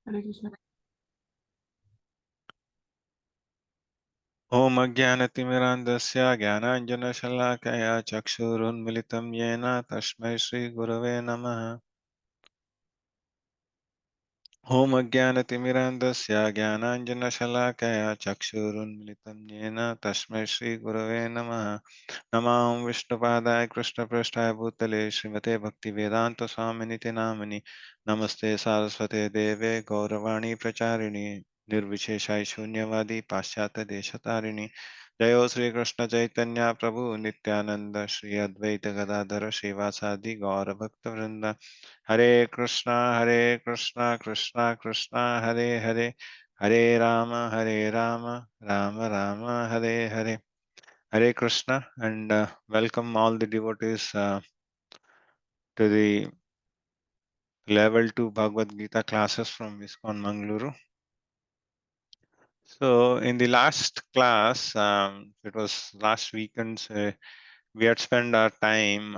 Hare Krishna. ॐ अज्ञानतिमिरान्धस्य ज्ञानाञ्जनशलाकया चक्षुरुन्मिलितं येन तस्मै श्रीगुरवे नमः। ॐ अज्ञानतिमिरान्धस्य ज्ञानाञ्जनशलाकया चक्षुरुन्मिलितं येन तस्मै श्रीगुरवे नमः। नमो विष्णुपादाय कृष्णपृष्ठाय भूतले श्रीमते भक्तिवेदान्तस्वामिनिति नामिनि नमस्ते सारस्वते देवे गौरवाणी प्रचारिणि निर्विशेषाय शून्यवादी पाश्चात्यदेशतारिणि जयो श्रीकृष्ण चैतन्य प्रभु नित्यानंद श्री अद्वैत गदाधर श्रीवासादि गौरभक्तवृंद हरे Krishna Krishna Krishna Hare Hare Hare Ram Ram Ram Hare Hare. Hare Krishna and welcome all the devotees to the level 2 Bhagavad Gita classes from ISKCON Mangaluru. So in the last class, it was last weekend, so we had spent our time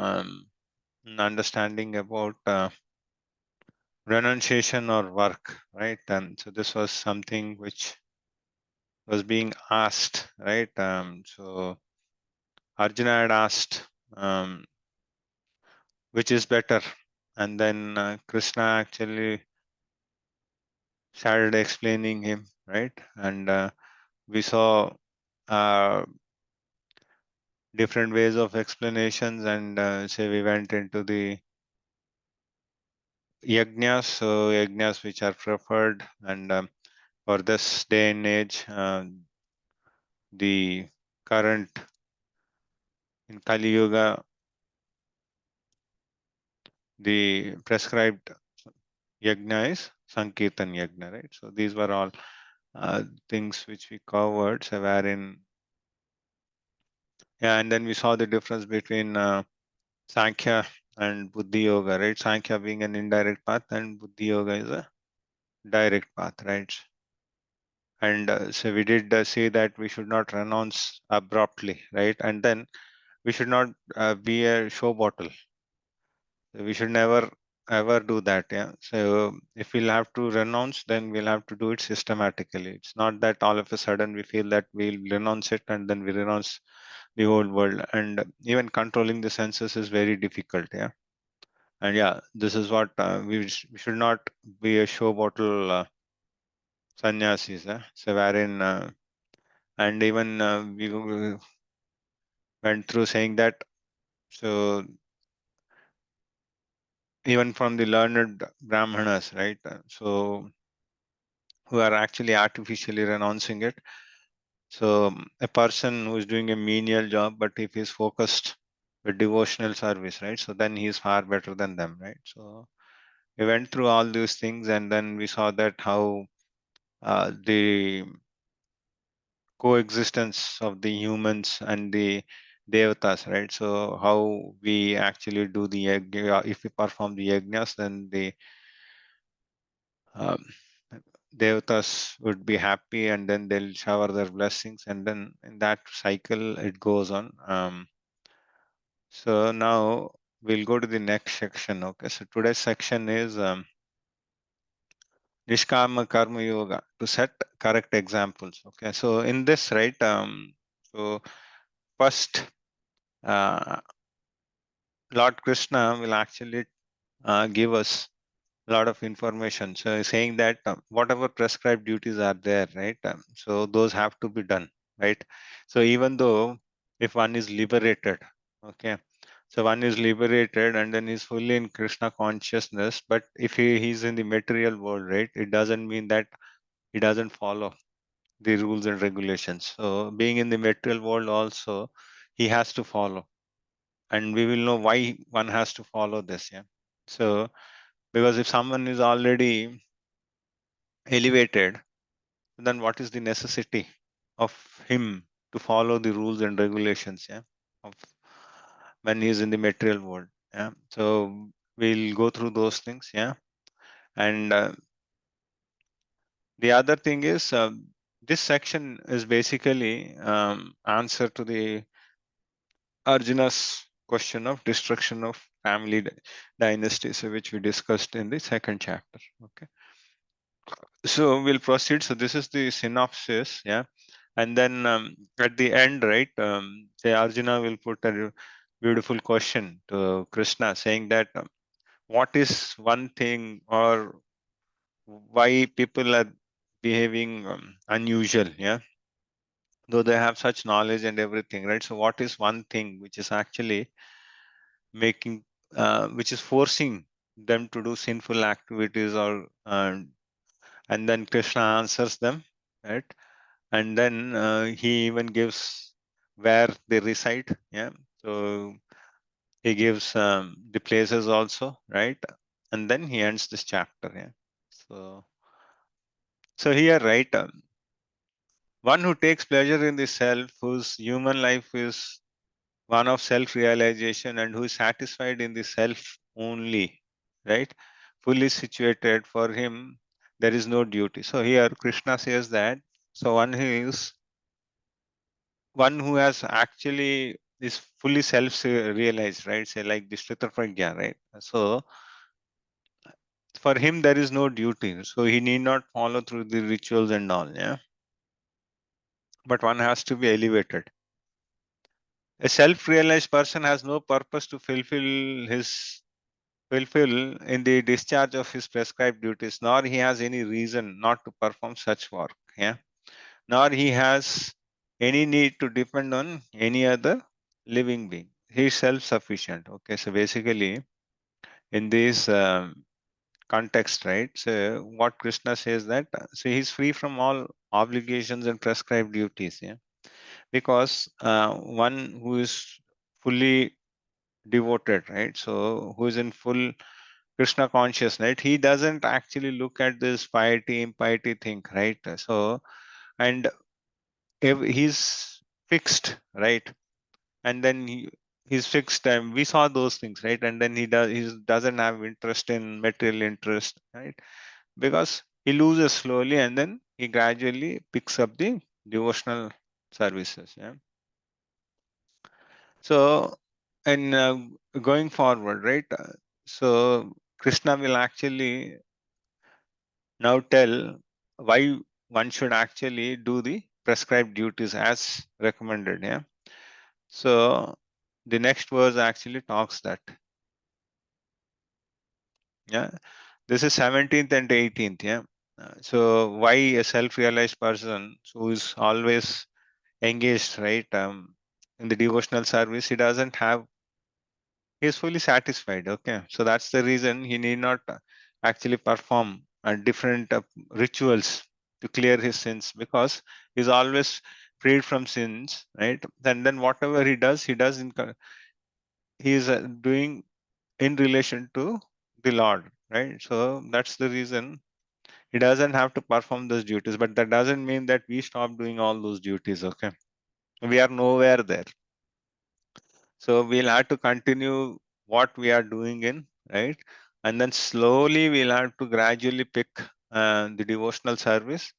in understanding about renunciation or work, right? And so this was something which was being asked, right? So Arjuna had asked, which is better? And then Krishna actually started explaining him, right? And we saw uh, different ways of explanations, and say we went into the yajnas, so yajnas which are preferred, and for this day and age, the current in Kali Yuga, the prescribed yajna is Sankirtan yajna, right? So these were all things which we covered, so wherein, yeah, and then we saw the difference between Sankhya and Buddhi Yoga, right? Sankhya being an indirect path and Buddhi Yoga is a direct path, right? And so we did say that we should not renounce abruptly, right? And then we should not be a show bottle. We should never ever do that, yeah. So if we'll have to renounce, then we'll have to do it systematically. It's not that all of a sudden we feel that we'll renounce it and then we renounce the whole world. And even controlling the senses is very difficult, yeah. And yeah, this is what we should not be a show bottle sannyasis. So wherein, and even we went through saying that, so even from the learned brahmanas, right? So who are actually artificially renouncing it. So a person who is doing a menial job, but if he's focused with devotional service, right? So then he's far better than them, right? So we went through all these things, and then we saw that how the coexistence of the humans and the devatas, right? So how we actually do the yajna, if we perform the yajnas, then the um, devatas would be happy, and then they'll shower their blessings, and then in that cycle it goes on. So now we'll go to the next section. Okay, so today's section is Nishkama Karma Yoga, to set correct examples. Okay, so in this, right, so first, Lord Krishna will actually give us a lot of information. So saying that whatever prescribed duties are there, right? So those have to be done, right? So even though if one is liberated, okay, so one is liberated and then he's fully in Krishna consciousness, but if he's in the material world, right, it doesn't mean that he doesn't follow the rules and regulations. So being in the material world also, he has to follow, and we will know why one has to follow this. Yeah. So because if someone is already elevated, then what is the necessity of him to follow the rules and regulations? Yeah, of when he is in the material world. Yeah. So we'll go through those things. Yeah. And the other thing is, this section is basically answer to the Arjuna's question of destruction of family dynasties, which we discussed in the second chapter. Okay. So we'll proceed. So this is the synopsis, yeah. And then at the end, right, say Arjuna will put a beautiful question to Krishna saying that what is one thing or why people are behaving unusual, yeah, though they have such knowledge and everything, right? So what is one thing which is actually making, which is forcing them to do sinful activities or, and then Krishna answers them, right? And then he even gives where they reside, yeah. So he gives the places also, right? And then he ends this chapter, yeah. So, so here, right, one who takes pleasure in the self, whose human life is one of self-realization and who is satisfied in the self only, right? Fully situated for him, there is no duty. So here Krishna says that, so one who has actually is fully self-realized, right? Say like the Shrita Prajna, right? So for him there is no duty. So he need not follow through the rituals and all, yeah. But one has to be elevated. A self-realized person has no purpose to fulfill in the discharge of his prescribed duties, nor he has any reason not to perform such work. Yeah, nor he has any need to depend on any other living being. He is self-sufficient. Okay, so basically, in this context, right? So what Krishna says that so he's free from all obligations and prescribed duties. Yeah, because one who is fully devoted, right? So who is in full Krishna conscious, right? He doesn't actually look at this piety, impiety thing, right? So, and if he's fixed, right? And then he's fixed, and we saw those things, right? And then he doesn't have interest in material interest, right? Because he loses slowly, and then he gradually picks up the devotional services. Yeah. So, and going forward, right? So Krishna will actually now tell why one should actually do the prescribed duties as recommended. Yeah. So the next verse actually talks that. Yeah. This is 17th and 18th. Yeah. So why a self-realized person who is always engaged, right, in the devotional service, he doesn't have, he is fully satisfied. Okay. So that's the reason he need not actually perform different rituals to clear his sins because he's always freed from sins, right? And then whatever he does he is doing in relation to the Lord, right? So that's the reason he doesn't have to perform those duties. But that doesn't mean that we stop doing all those duties. Okay. We are nowhere there. So we'll have to continue what we are doing in, right? And then slowly we'll have to gradually pick the devotional service.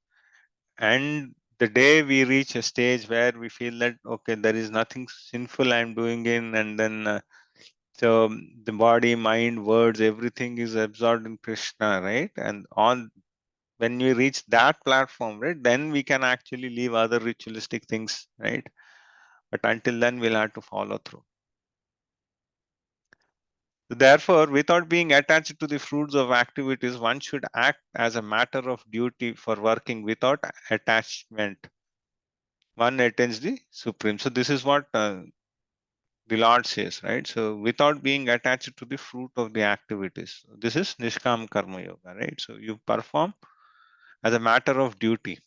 And the day we reach a stage where we feel that, okay, there is nothing sinful I'm doing in, and then so the body, mind, words, everything is absorbed in Krishna, right? And on when we reach that platform, right, then we can actually leave other ritualistic things, right? But until then, we'll have to follow through. Therefore, without being attached to the fruits of activities, one should act as a matter of duty for working without attachment. One attains the supreme. So this is what the Lord says, right? So without being attached to the fruit of the activities. This is Nishkam Karma Yoga, right? So you perform as a matter of duty.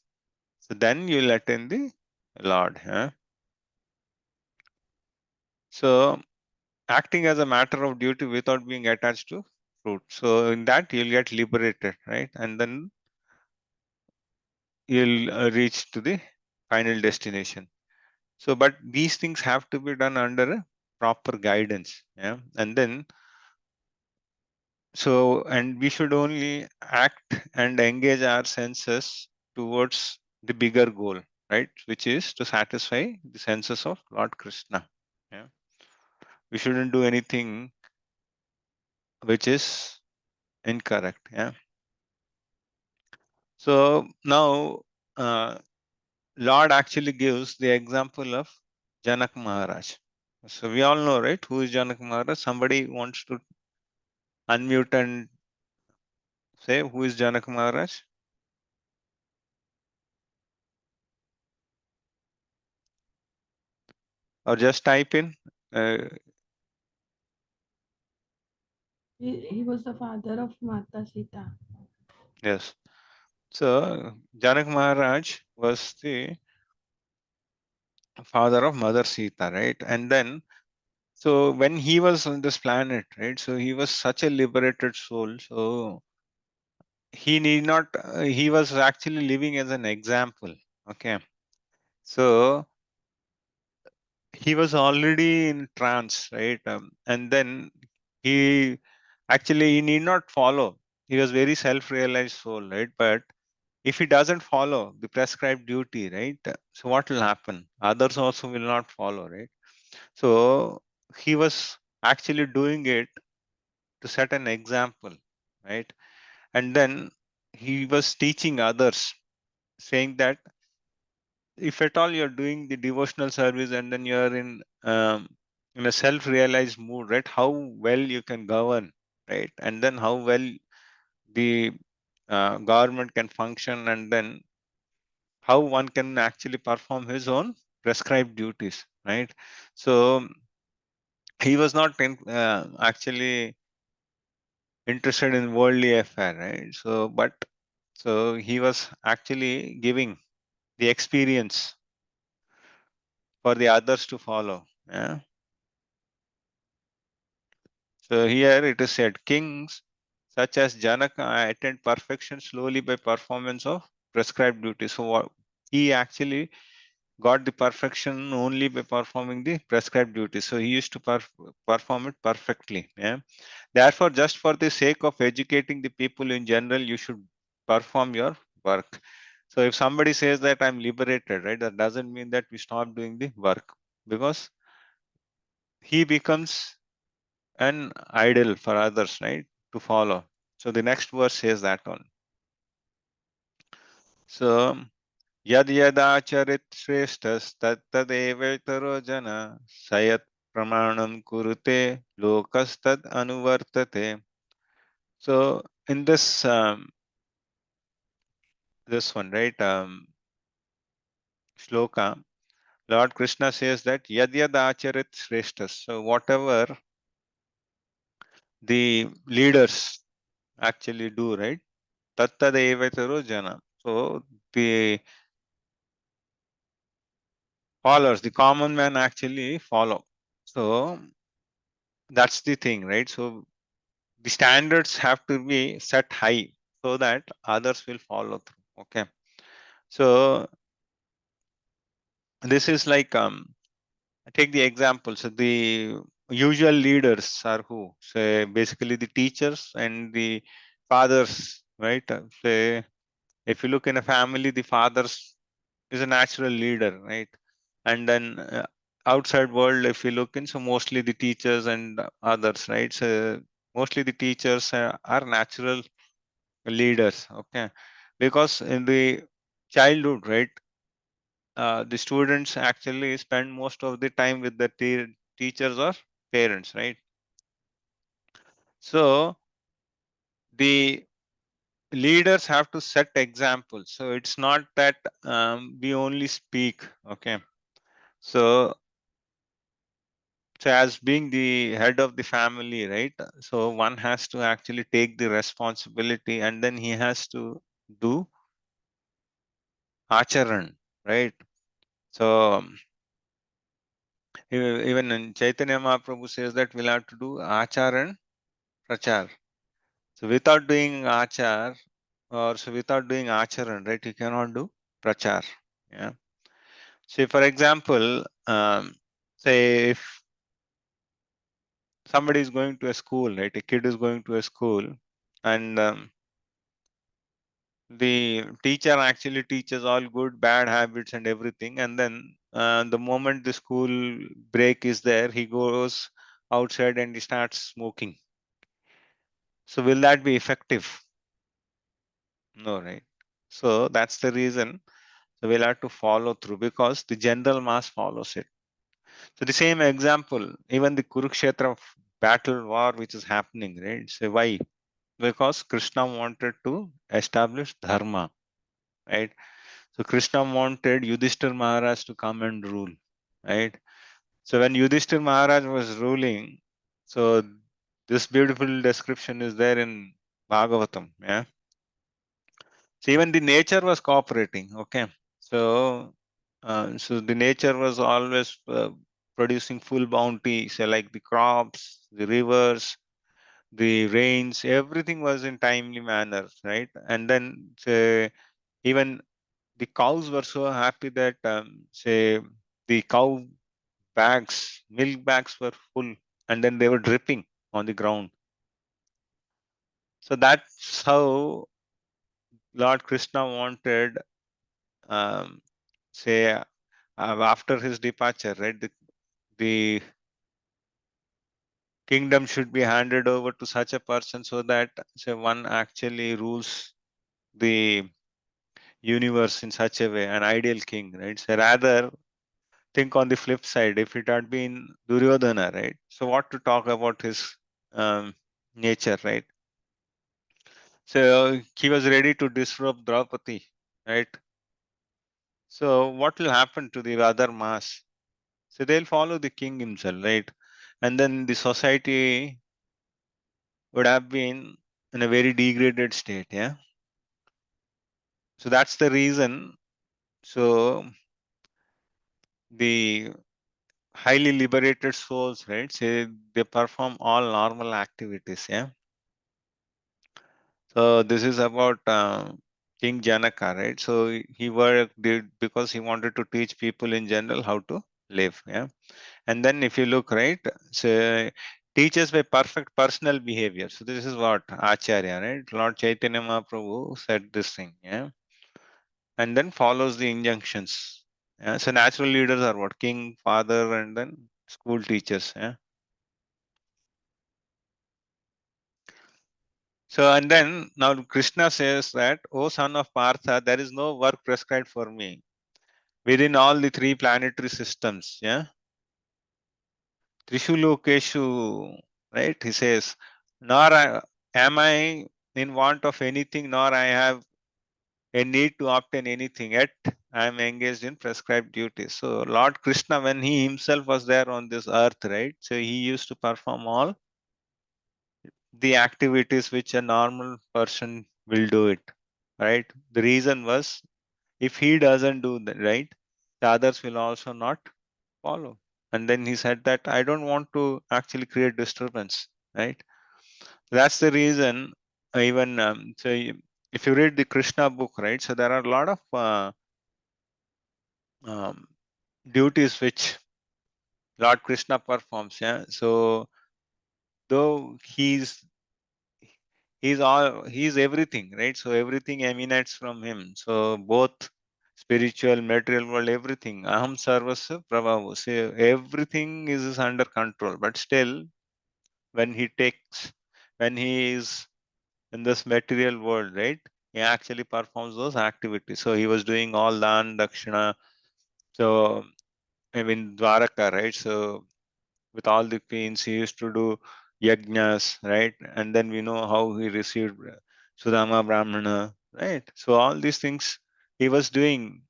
So then you'll attain the Lord. Huh? So acting as a matter of duty without being attached to fruit. So in that you'll get liberated, right? And then you'll reach to the final destination. So, but these things have to be done under a proper guidance. Yeah. And then, so, and we should only act and engage our senses towards the bigger goal, right? Which is to satisfy the senses of Lord Krishna. Yeah. We shouldn't do anything which is incorrect. Yeah. So now Lord actually gives the example of Janak Maharaj. So we all know, right? Who is Janak Maharaj? Somebody wants to unmute and say who is Janak Maharaj? Or just type in. He was the father of Mata Sita. Yes. So Janak Maharaj was the father of Mother Sita, right? And then, so when he was on this planet, right? So he was such a liberated soul. So he need not. He was actually living as an example. Okay. So he was already in trance, right? And then he actually he need not follow. He was very self-realized soul, right? But if he doesn't follow the prescribed duty, right? So what will happen? Others also will not follow, right? So he was actually doing it to set an example, right? And then he was teaching others, saying that if at all you're doing the devotional service and then you're in a self-realized mood, right? How well you can govern, right? And then how well the government can function, and then how one can actually perform his own prescribed duties, right? So he was not actually interested in worldly affair, right? So but so he was actually giving the experience for the others to follow. Yeah. So here it is said, kings such as Janaka attained perfection slowly by performance of prescribed duty. So he actually got the perfection only by performing the prescribed duty. So he used to perform it perfectly. Yeah. Therefore, just for the sake of educating the people in general, you should perform your work. So if somebody says that I'm liberated, right, that doesn't mean that we stop doing the work, because he becomes an idol for others, right, to follow. So the next verse says that one. So yad yadacharit shreshtas tat tadevaitaro jana sayat pramanam kurute lokastad anuvartate. So in this one, right, shloka, Lord Krishna says that yad yad acharit shreshtas. So whatever the leaders actually do, right, tattad evaitaro jana. So the followers, the common man actually follow. So that's the thing, right? So the standards have to be set high so that others will follow through. Okay. So this is like take the example. So the usual leaders are who? Say basically the teachers and the fathers, right? Say if you look in a family, the fathers is a natural leader, right? And then outside world, if you look in, so mostly the teachers and others, right? So mostly the teachers are natural leaders, okay? Because in the childhood, right, the students actually spend most of the time with the teachers or parents, right? So the leaders have to set examples. So it's not that we only speak, okay? So So as being the head of the family, right? So one has to actually take the responsibility, and then he has to do acharan, right? So even in Chaitanya Mahaprabhu says that we'll have to do acharan prachar. So without doing achar, or so without doing acharan, right, you cannot do prachar. Yeah. So for example, say if somebody is going to a school, right? A kid is going to a school, and the teacher actually teaches all good bad habits and everything, and then the moment the school break is there, he goes outside and he starts smoking. So will that be effective? No, right? So that's the reason. So we'll have to follow through because the general mass follows it. So the same example, even the Kurukshetra battle war which is happening, right? So why? Because Krishna wanted to establish dharma, right? So Krishna wanted Yudhishthir Maharaj to come and rule, right? So when Yudhishthir Maharaj was ruling, so this beautiful description is there in Bhagavatam, yeah. So even the nature was cooperating, okay. So the nature was always producing full bounty, so like the crops, the rivers, the rains, everything was in timely manner, right? And then even the cows were so happy that say the cow bags, milk bags were full, and then they were dripping on the ground. So that's how Lord Krishna wanted, say, after his departure, right? The kingdom should be handed over to such a person so that say one actually rules the universe in such a way, an ideal king, right? So rather think on the flip side, if it had been Duryodhana, right? So what to talk about his nature, right? So he was ready to disrobe Draupadi, right? So what will happen to the other mass? So they'll follow the king himself, right? And then the society would have been in a very degraded state, yeah. So that's the reason. So the highly liberated souls, right? Say they perform all normal activities, yeah. So this is about King Janaka, right? So he worked because he wanted to teach people in general how to live, yeah. And then if you look, right, so teaches by perfect personal behavior. So this is what Acharya, right? Lord Chaitanya Mahaprabhu said this thing, yeah. And then follows the injunctions. Yeah? So natural leaders are what? King, father, and then school teachers, yeah. So and then now Krishna says that, O son of Partha, there is no work prescribed for me within all the three planetary systems, yeah. Trishu Lokeshu, right? He says, nor am I in want of anything, nor I have a need to obtain anything, yet I am engaged in prescribed duties. So Lord Krishna, when he himself was there on this earth, right? So he used to perform all the activities which a normal person will do it, right? The reason was if he doesn't do that, right, the others will also not follow. And then he said that I don't want to actually create disturbance, right? That's the reason. Even if you read the Krishna book, right, so there are a lot of um, duties which Lord Krishna performs. Yeah, so though he's everything, right? So everything emanates from him. So both spiritual, material world, everything. Aham sarvasya prabhavu. So everything is under control. But still, when when he is in this material world, right? He actually performs those activities. So he was doing all dan, dakshina. So I mean Dwaraka, right? So with all the queens, he used to do yajnas, right? And then we know how he received Sudama Brahmana, right? So all these things he was doing,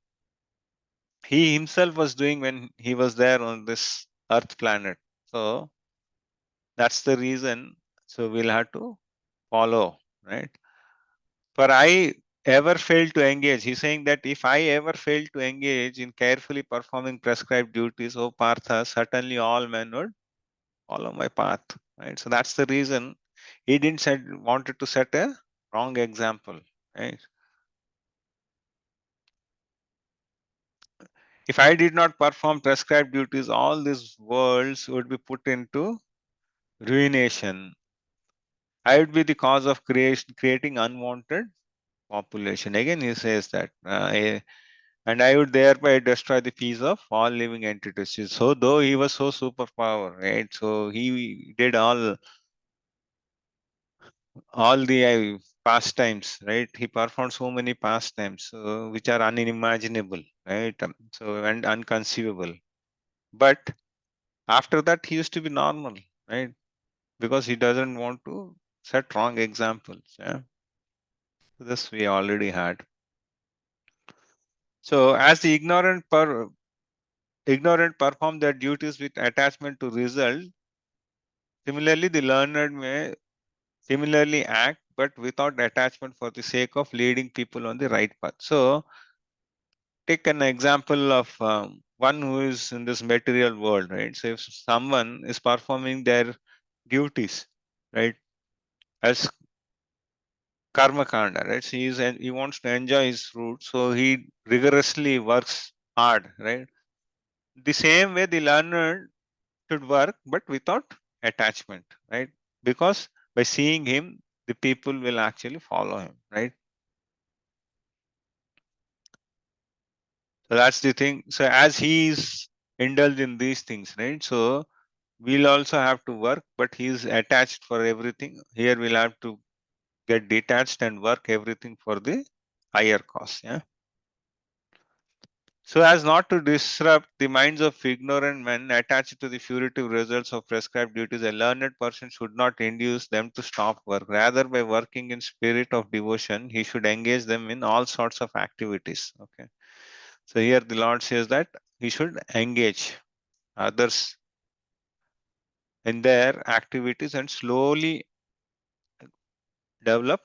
he himself was doing when he was there on this earth planet. So that's the reason. So we'll have to follow, right? For I ever fail to engage, he's saying that if I ever fail to engage in carefully performing prescribed duties, O Partha, certainly all men would follow my path, right? So that's the reason he didn't wanted to set a wrong example, right? If I did not perform prescribed duties, all these worlds would be put into ruination. I would be the cause of creating unwanted population. Again, he says that, and I would thereby destroy the peace of all living entities. So, though he was so superpower, right? So he did all the pastimes, right? He performed so many pastimes which are unimaginable, right? So and unconceivable. But after that, he used to be normal, right? Because he doesn't want to set wrong examples. Yeah, this we already had. So as the ignorant perform their duties with attachment to result, similarly the learned may similarly act, but without attachment for the sake of leading people on the right path. So take an example of one who is in this material world, right? So if someone is performing their duties, right, as karma kanda, right? So he wants to enjoy his fruit, so he rigorously works hard, right? The same way the learner should work, but without attachment, right? Because by seeing him, the people will actually follow him, right? So that's the thing. So as he is indulged in these things, right? So we'll also have to work, but he's attached for everything. Here we'll have to get detached and work everything for the higher cause. Yeah. So as not to disrupt the minds of ignorant men attached to the furtive results of prescribed duties, a learned person should not induce them to stop work. Rather, by working in spirit of devotion, he should engage them in all sorts of activities. Okay. So here the Lord says that he should engage others in their activities and slowly develop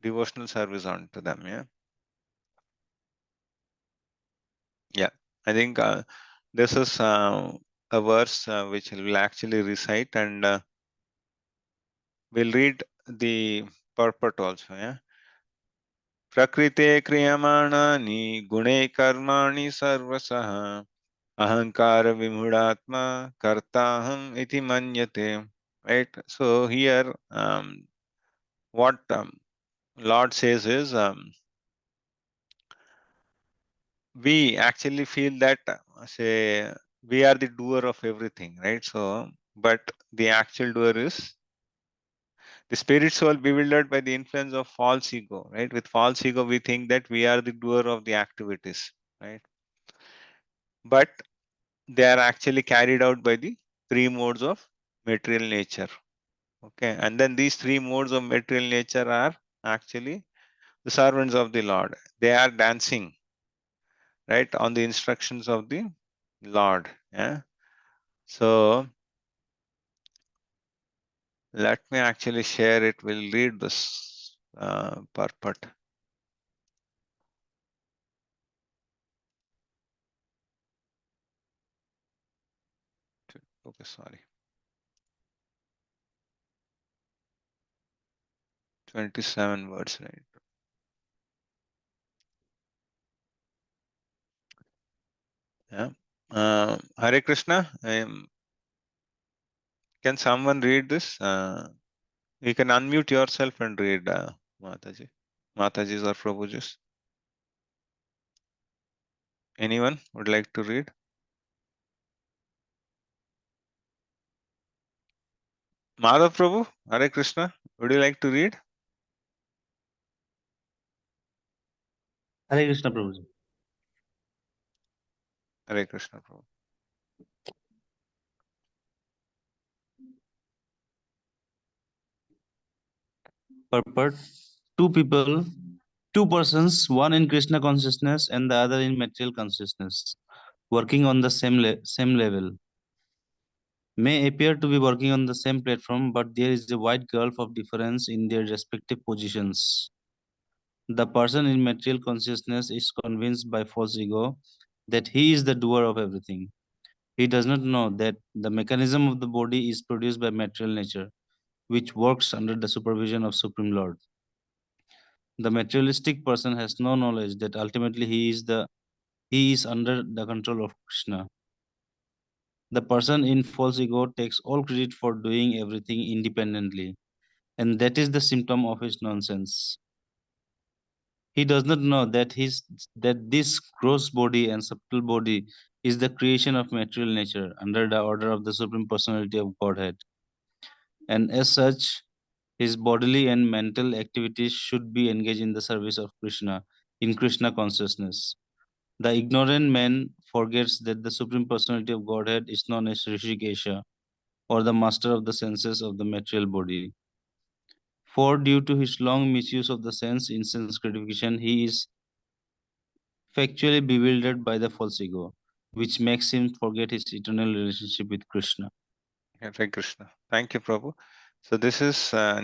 devotional service onto them. Yeah. Yeah. I think this is a verse which we'll actually recite, and we'll read the purport also. Yeah. Prakrite kriyamani gune karmani sarvasah ahankara vimudatma kartaham iti manyate. Right. So here, what Lord says is, we actually feel that say we are the doer of everything, right? So, but the actual doer is the spirit soul bewildered by the influence of false ego, right? With false ego, we think that we are the doer of the activities, right? But they are actually carried out by the three modes of material nature. Okay, and then these three modes of material nature are actually the servants of the Lord. They are dancing, right, on the instructions of the Lord. Yeah. So let me actually share it. We'll read this purport. Okay, sorry. 27 words, right? Yeah. Hare Krishna. Can someone read this? You can unmute yourself and read, Mataji. Matajis or Prabhujis. Anyone would like to read? Madhav Prabhu, Hare Krishna. Would you like to read? Hare Krishna Prabhuji. Hare Krishna Prabhu. Purport: two persons, one in Krishna consciousness and the other in material consciousness, working on the same level, may appear to be working on the same platform, but there is a wide gulf of difference in their respective positions. The person in material consciousness is convinced by false ego that he is the doer of everything. He does not know that the mechanism of the body is produced by material nature, which works under the supervision of Supreme Lord. The materialistic person has no knowledge that ultimately he is under the control of Krishna. The person in false ego takes all credit for doing everything independently, and that is the symptom of his nonsense. He does not know that this gross body and subtle body is the creation of material nature under the order of the Supreme Personality of Godhead, and as such, His bodily and mental activities should be engaged in the service of Krishna, in Krishna consciousness. The ignorant man forgets that the Supreme Personality of Godhead is known as Rishikesha, or the master of the senses of the material body. For due to his long misuse of the sense in sense gratification, he is factually bewildered by the false ego, which makes him forget his eternal relationship with Krishna. Hare Krishna. Thank you, Prabhu. So this is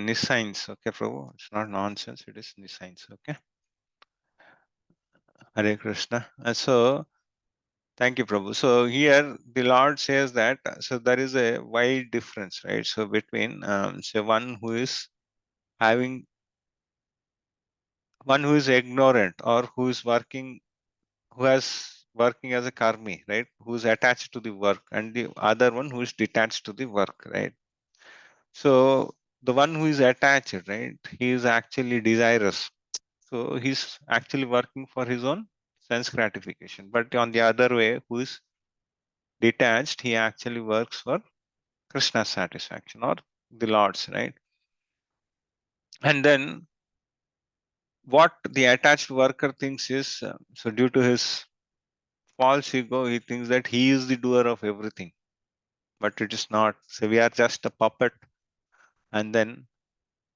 Niscience, okay, Prabhu? It's not nonsense, it is Niscience, okay? Hare Krishna. So thank you, Prabhu. So here the Lord says that so there is a wide difference, right? So between say one who is having one who is ignorant or who is working who has working as a karmi, right? Who is attached to the work, and the other one who is detached to the work, right? So the one who is attached, right? He is actually desirous. So he's actually working for his own sense gratification. But on the other way, who is detached, he actually works for Krishna's satisfaction or the Lord's, right? And then what the attached worker thinks is so due to his false ego, he thinks that he is the doer of everything, but it is not. So we are just a puppet, and then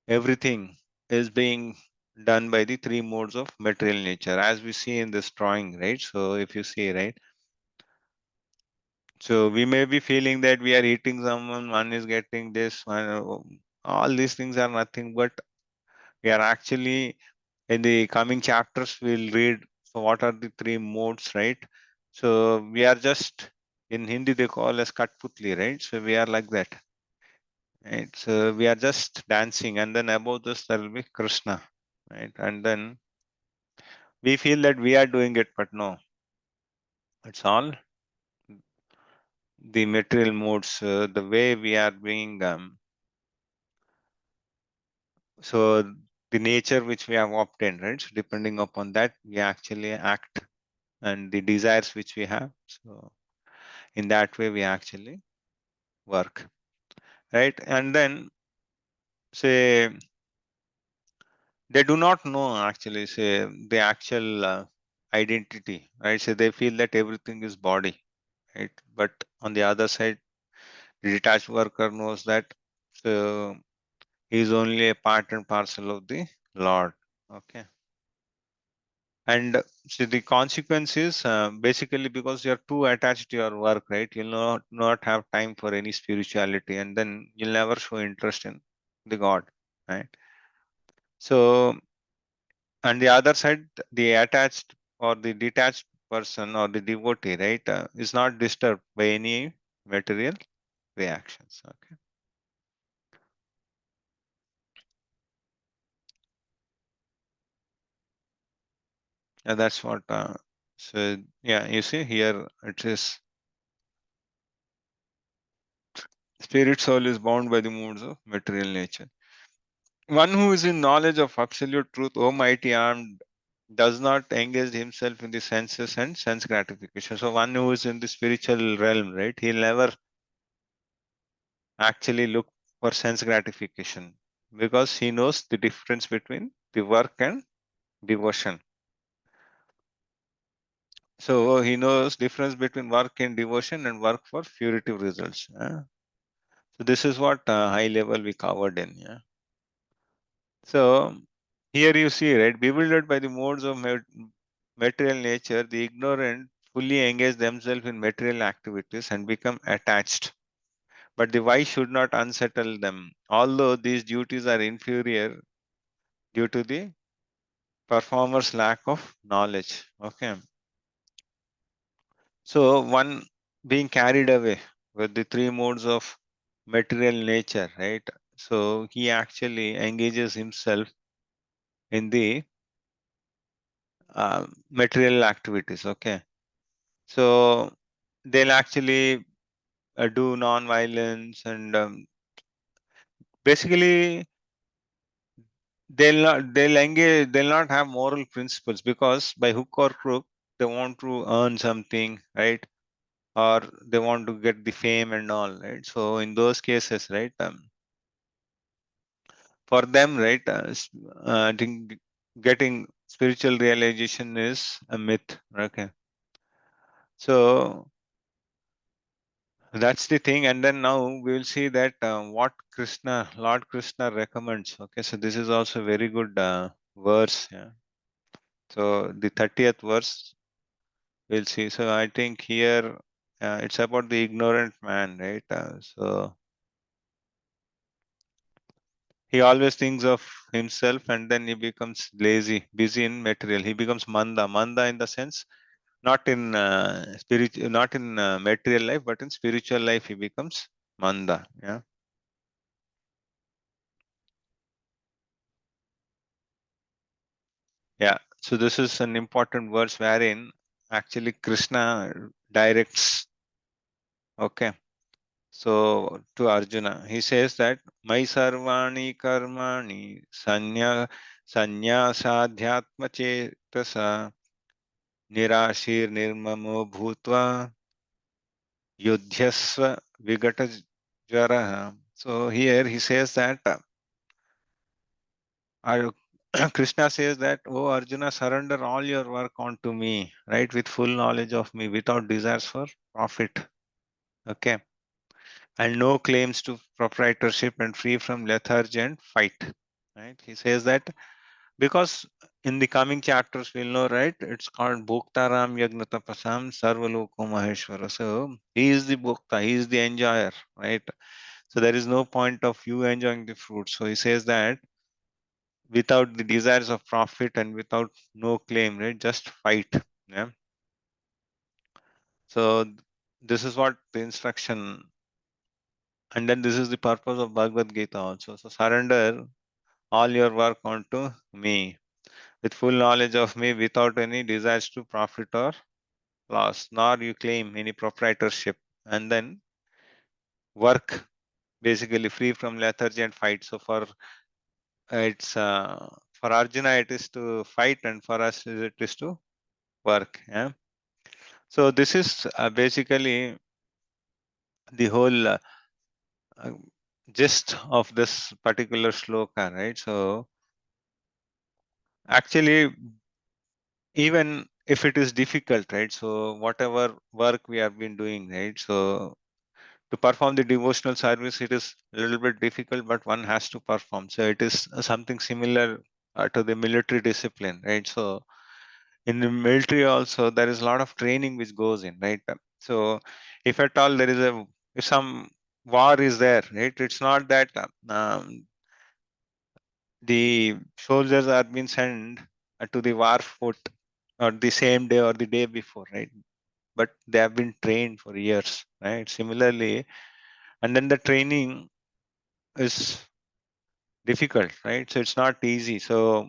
everything is being done by the three modes of material nature, as we see in this drawing, right? So if you see, right? So we may be feeling that we are eating someone, one is getting this, one, all these things are nothing but we are actually in the coming chapters we'll read so what are the three modes, right? So we are just in Hindi they call as Katputli, right? So we are like that, right? So we are just dancing, and then above this there will be Krishna, right? And then we feel that we are doing it, but no, it's all the material modes, the way we are being so the nature which we have obtained, right? So depending upon that we actually act, and the desires which we have, so in that way we actually work, right? And then say they do not know actually say the actual identity, right? So they feel that everything is body, right? But on the other side, the detached worker knows that so he is only a part and parcel of the Lord, okay? And so the consequence is basically because you're too attached to your work, right? You'll not have time for any spirituality, and then you'll never show interest in the God, right? So on the other side, the attached or the detached person or the devotee, right, is not disturbed by any material reactions, okay? And that's what so yeah, you see here it is spirit soul is bound by the moods of material nature. One who is in knowledge of absolute truth, O mighty armed, does not engage himself in the senses and sense gratification. So one who is in the spiritual realm, right, he'll never actually look for sense gratification because he knows the difference between the work and devotion. So he knows difference between work and devotion and work for puritive results. So this is what high level we covered in. Yeah. So here you see, right, bewildered by the modes of material nature, the ignorant fully engage themselves in material activities and become attached. But the wise should not unsettle them, although these duties are inferior due to the performer's lack of knowledge. Okay. So one being carried away with the three modes of material nature, right? So he actually engages himself in the material activities. Okay. So they'll actually do non-violence and basically they'll not have moral principles because by hook or crook they want to earn something, right? Or they want to get the fame and all, right? So in those cases, right, for them, right, getting spiritual realization is a myth. Okay, so that's the thing. And then now we will see that what Lord Krishna recommends. Okay, so this is also very good verse. Yeah. So the 30th verse we'll see. So I think here it's about the ignorant man, right? So he always thinks of himself, and then he becomes lazy, busy in material. He becomes manda in the sense not in not in material life, but in spiritual life he becomes manda. Yeah. Yeah. So this is an important verse wherein actually Krishna directs. Okay. So to Arjuna, he says that Mai sarvani karmani sanyasadhyatma chetasa nirashir nirmamo bhutva yudhyasva vigata jara. So here he says that Krishna says that, oh Arjuna, surrender all your work onto me, right, with full knowledge of me, without desires for profit. Okay. And no claims to proprietorship, and free from lethargy and fight. Right? He says that because in the coming chapters we'll know, right? It's called Bhoktaram Yagnatapasam Sarvaloko Maheshwara. So he is the Bhokta, he is the enjoyer, right? So there is no point of you enjoying the fruit. So he says that without the desires of profit and without no claim, right? Just fight. Yeah. So this is what the instruction, and then this is the purpose of Bhagavad Gita also. So surrender all your work onto me, with full knowledge of me, without any desires to profit or loss, nor you claim any proprietorship. And then work, basically free from lethargy and fight. So it's for Arjuna it is to fight, and for us it is to work. Yeah. So this is basically the whole uh, gist of this particular shloka, right? So actually, even if it is difficult, right? So whatever work we have been doing, right? So to perform the devotional service, it is a little bit difficult, but one has to perform. So it is something similar to the military discipline, right? So in the military also, there is a lot of training which goes in, right? So if at all there is if some war is there, right? It's not that the soldiers are being sent to the war foot or the same day or the day before, right? But they have been trained for years, right? Similarly, and then the training is difficult, right? So it's not easy. So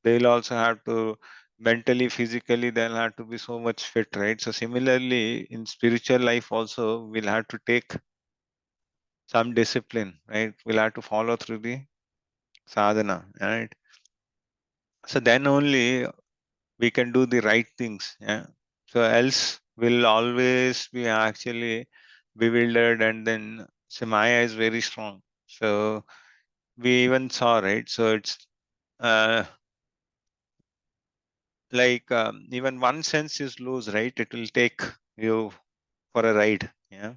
they'll also have to mentally, physically, they'll have to be so much fit, right? So similarly, in spiritual life also, we'll have to take some discipline, right? We'll have to follow through the sadhana, right? So then only we can do the right things. Yeah. So else we'll always be actually bewildered, and then so Maya is very strong. So we even saw, right? So it's uh, like even one sense is loose, right? It will take you for a ride. Yeah.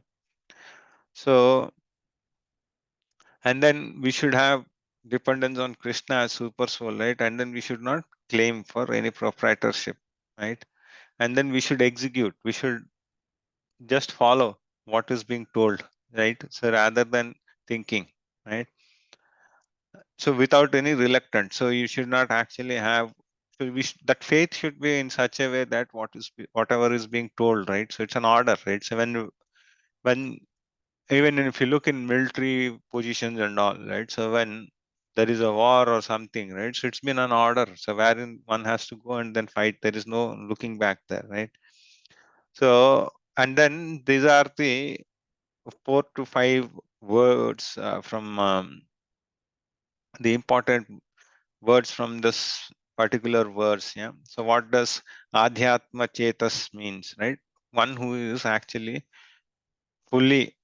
So and then we should have dependence on Krishna as super soul, right? And then we should not claim for any proprietorship, right? And then we should execute. We should just follow what is being told, right? So rather than thinking, right? So without any reluctance. So you should not actually have. So that faith should be in such a way that whatever is being told, right? So it's an order, right? So when even if you look in military positions and all, right? So when there is a war or something, right? So it's been an order. So wherein one has to go and then fight. There is no looking back there, right? So and then these are the 4 to 5 words from the important words from this particular verse. Yeah. So what does Adhyatma Chetas means, right? One who is actually fully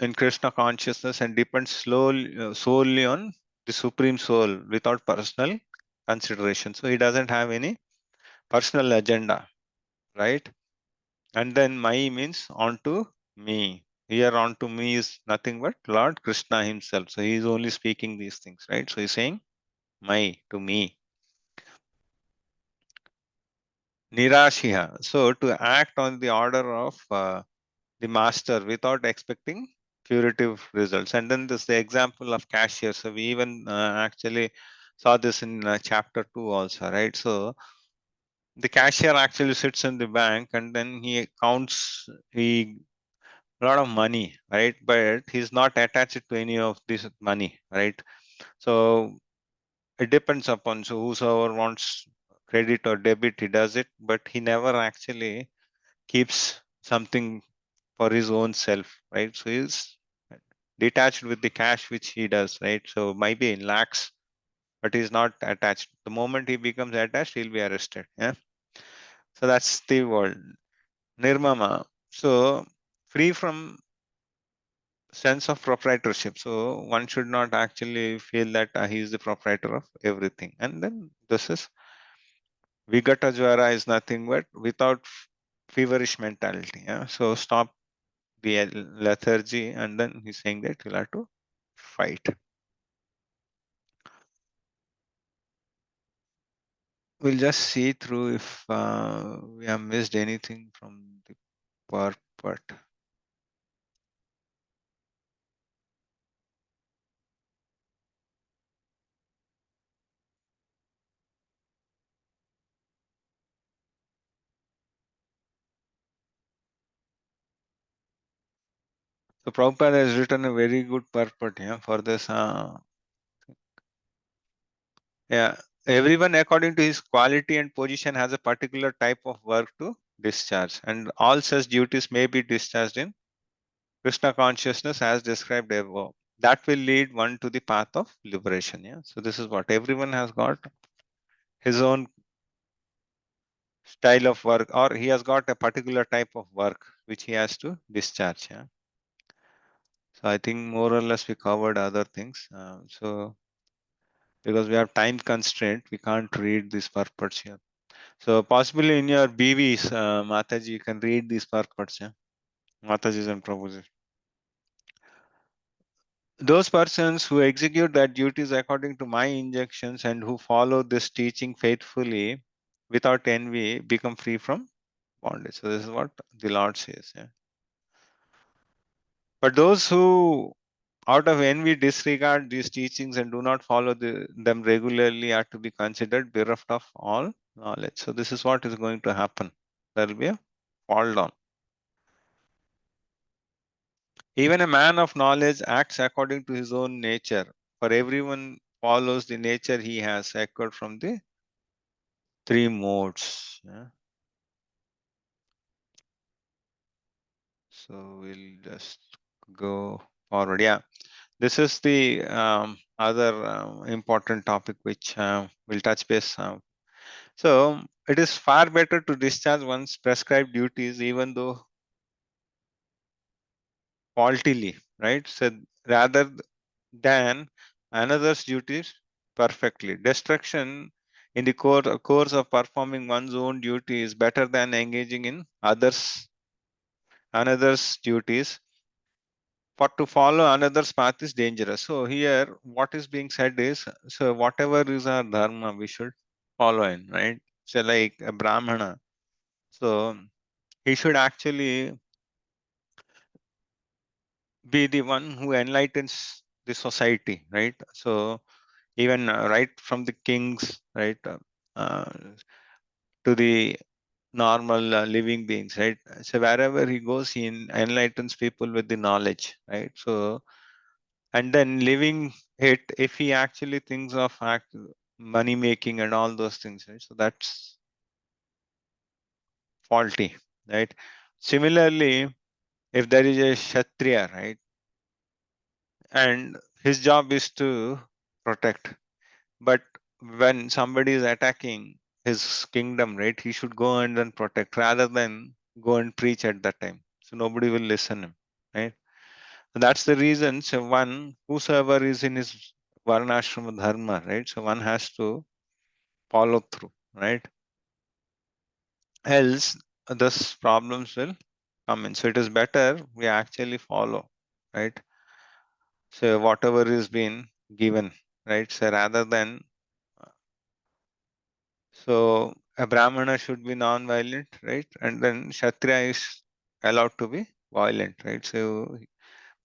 in Krishna consciousness and depends solely on the Supreme Soul without personal consideration. So he doesn't have any personal agenda, right? And then Mai means onto me. Here onto me is nothing but Lord Krishna himself. So he is only speaking these things, right? So he's saying Mai to me. Nirashiha. So to act on the order of the master without expecting curative results. And then this the example of cashier. So we even actually saw this in chapter 2 also, right? So the cashier actually sits in the bank and then he counts a lot of money, right? But he's not attached to any of this money, right? So it depends upon, so whosoever wants credit or debit, he does it, but he never actually keeps something for his own self, right? So he's detached with the cash which he does, right? So maybe in lakhs, but he's not attached. The moment he becomes attached, he'll be arrested. Yeah. So that's the word. Nirmama. So free from sense of proprietorship. So one should not actually feel that he is the proprietor of everything. And then this is Vigata Jwara is nothing but without feverish mentality. Yeah. So stop the lethargy, and then he's saying that you'll have to fight. We'll just see through if we have missed anything from the purport. So Prabhupada has written a very good purport, yeah, for this. Yeah, everyone according to his quality and position has a particular type of work to discharge, and all such duties may be discharged in Krishna consciousness as described above. That will lead one to the path of liberation. Yeah. So this is what everyone has got his own style of work, or he has got a particular type of work which he has to discharge. Yeah. So I think more or less we covered other things. So because we have time constraint, we can't read these purports here. So possibly in your BVs, Mataji, you can read these purports. Yeah. Mataji's and Prabhuji. Those persons who execute their duties according to my injunctions and who follow this teaching faithfully without envy become free from bondage. So this is what the Lord says. Yeah. But those who out of envy disregard these teachings and do not follow them regularly are to be considered bereft of all knowledge. So this is what is going to happen. There will be a fall down. Even a man of knowledge acts according to his own nature, for everyone follows the nature he has acquired from the three modes. Yeah. So we'll just go forward. Yeah, this is the other important topic which we'll touch base. So it is far better to discharge one's prescribed duties even though faultily, right? So rather than another's duties perfectly. Destruction in the course of performing one's own duty is better than engaging in another's duties. For to follow another's path is dangerous. So here, what is being said is, so whatever is our dharma, we should follow in, right? So like a brahmana, so he should actually be the one who enlightens the society, right? So even right from the kings, right, uh, to the normal living beings, right? So wherever he goes, he enlightens people with the knowledge, right? So and then living it, if he actually thinks of money making and all those things, right? So that's faulty, right? Similarly, if there is a kshatriya, right, and his job is to protect, but when somebody is attacking his kingdom, right, he should go and then protect rather than go and preach at that time. So nobody will listen him, right? So that's the reason. So one, whosoever is in his varnashrama dharma, right? So one has to follow through, right? Else, these problems will come in. So it is better we actually follow, right? So whatever is been given, right? So rather than, so a Brahmana should be non-violent, right? And then Kshatriya is allowed to be violent, right? So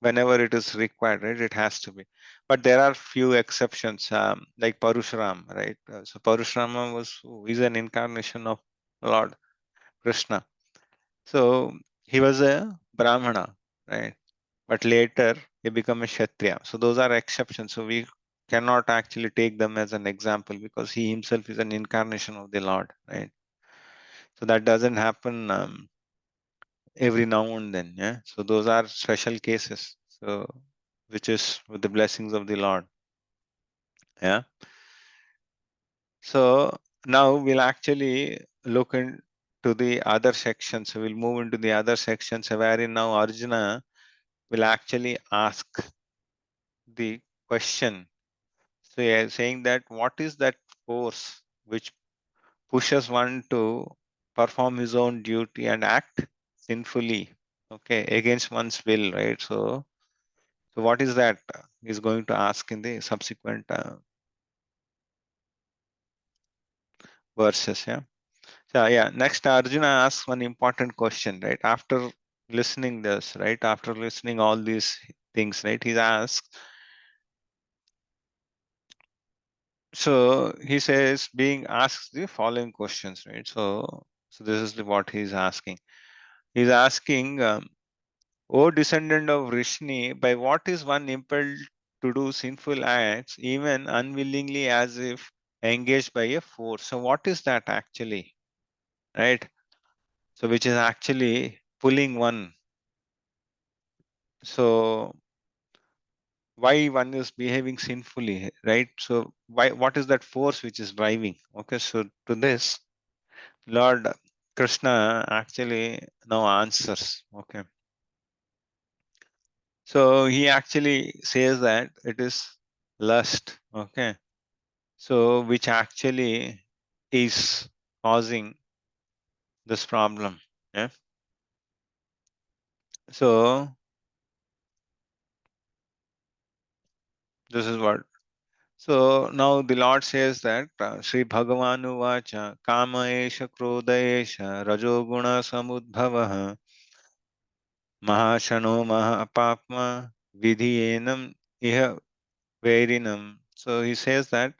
whenever it is required, right, it has to be. But there are few exceptions, like Parashuram, right? So Parashurama is an incarnation of Lord Krishna. So he was a Brahmana, right? But later he became a Kshatriya. So those are exceptions. So we cannot actually take them as an example because he himself is an incarnation of the Lord, right? So that doesn't happen every now and then, yeah. So those are special cases. So which is with the blessings of the Lord, yeah. So now we'll actually look into the other sections. So we'll move into the other sections wherein now Arjuna will actually ask the question. So yeah, saying that what is that force which pushes one to perform his own duty and act sinfully, okay, against one's will, right? So what is that? He's going to ask in the subsequent verses, yeah. So yeah, next Arjuna asks one important question, right? After listening this, right? After listening all these things, right? He asks, so he says, being asked the following questions, right? So this is what he's asking. He's asking, O descendant of Rishni, by what is one impelled to do sinful acts, even unwillingly, as if engaged by a force? So what is that actually, right? So which is actually pulling one. So why one is behaving sinfully, right? So what is that force which is driving? Okay, so to this, Lord Krishna actually now answers. Okay. So he actually says that it is lust. Okay. So which actually is causing this problem. Yeah. So this is what. So now the Lord says that Sri Bhagavanu Vacha Kama Esha Krodha Esha Rajoguna Samudbhavaha Mahashano Mahapapma Vidhiyenam Iha Vairinam. So he says that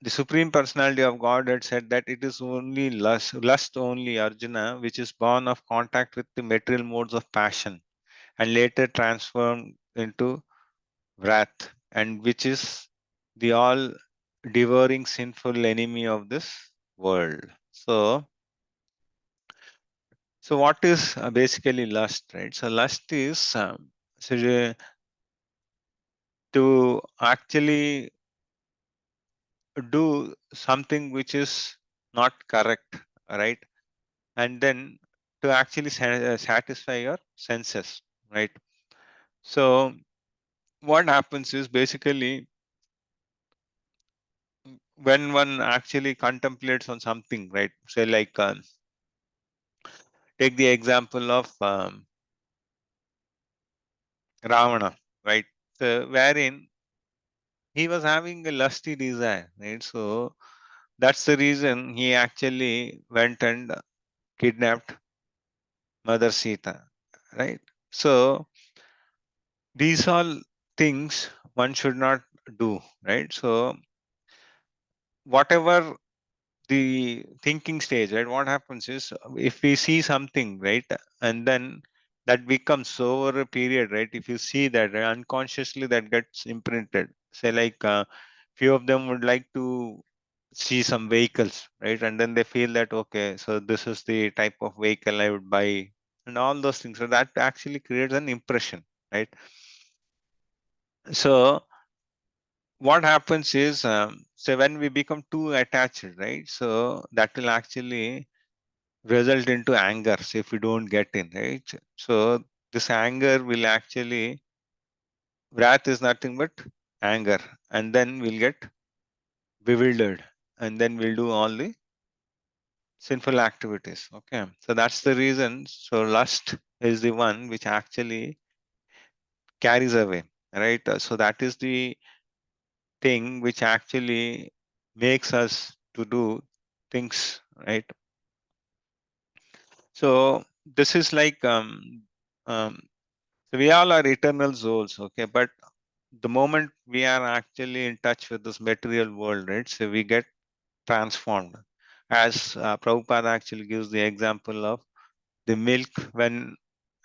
the Supreme Personality of Godhead said that it is only lust only, Arjuna, which is born of contact with the material modes of passion and later transformed into wrath, and which is the all devouring sinful enemy of this world. So what is basically lust, right? So lust is to actually do something which is not correct, right? And then to actually satisfy your senses, right? So what happens is basically when one actually contemplates on something, right? Say like take the example of Ravana, right? So wherein he was having a lusty desire, right? So that's the reason he actually went and kidnapped Mother Sita, right? So these all things one should not do, right? So whatever the thinking stage, right? What happens is if we see something, right, and then that becomes over a period, right? If you see that right, unconsciously that gets imprinted. Say like few of them would like to see some vehicles, right? And then they feel that okay, so this is the type of vehicle I would buy, and all those things. So that actually creates an impression, right? So what happens is, so when we become too attached, right? So that will actually result into anger. So if we don't get in, right? So this anger will actually wrath is nothing but anger, and then we'll get bewildered, and then we'll do all the sinful activities. Okay, so that's the reason. So lust is the one which actually carries away, right? So that is the thing which actually makes us to do things, right? So this is like um so we all are eternal souls, okay, but the moment we are actually in touch with this material world, right, so we get transformed. As Prabhupada actually gives the example of the milk when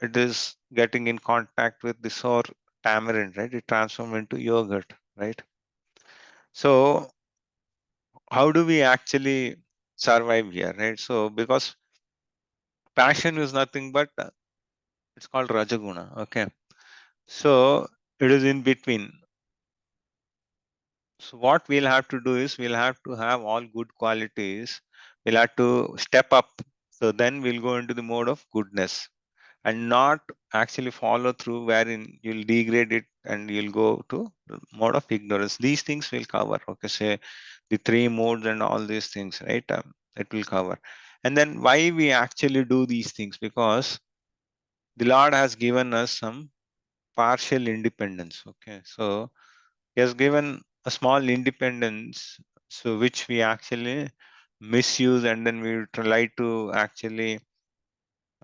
it is getting in contact with the sour tamarind, right, it transforms into yogurt, right? So how do we actually survive here, right? So because passion is nothing but it's called rajaguna, okay, so it is in between. So what we'll have to do is we'll have to have all good qualities. We'll have to step up. So then we'll go into the mode of goodness and not actually follow through wherein you'll degrade it and you'll go to the mode of ignorance. These things will cover. Okay, say the three modes and all these things, right? It will cover. And then why we actually do these things? Because the Lord has given us some partial independence. Okay, so he has given a small independence, so which we actually misuse, and then we try to actually